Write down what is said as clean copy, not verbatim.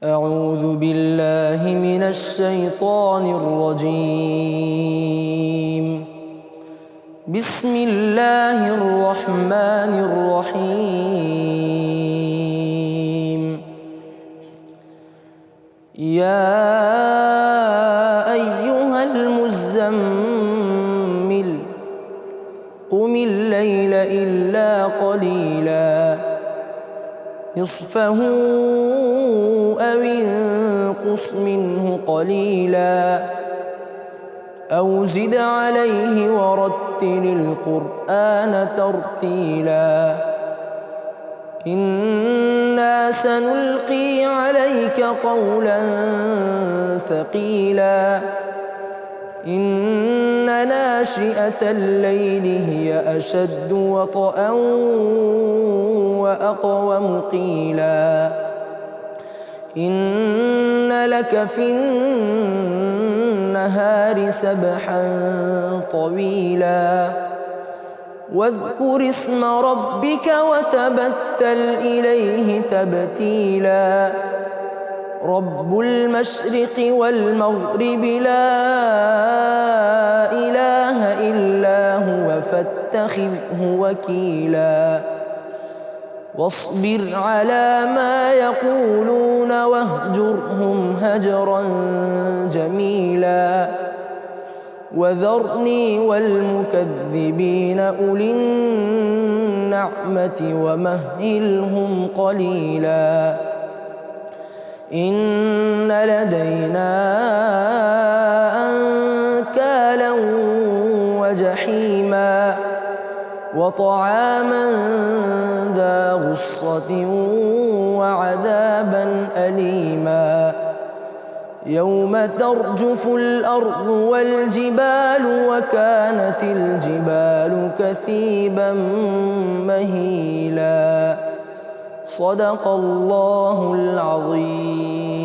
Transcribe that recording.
أعوذ بالله من الشيطان الرجيم. بسم الله الرحمن الرحيم. يا أيها المزمل قم الليل إلا قليلا نصفه أو انقص منه قليلا أو زد عليه ورتل القرآن ترتيلا إنا سنلقي عليك قولا ثقيلا إن ناشئة الليل هي أشد وطئا وأقوم قيلا إن لك في النهار سبحا طويلا واذكر اسم ربك وتبتل إليه تبتيلا رب المشرق والمغرب لا إله إلا هو فاتخذه وكيلا واصبر على ما يقولون واهجرهم هجرا جميلا وذرني والمكذبين أولي النعمة ومهلهم قليلا إن لدينا أنكالا وجحيما وطعاما ذا غصة وعذابا أليما يوم ترجف الأرض والجبال وكانت الجبال كثيبا مهيلا صدق الله العظيم.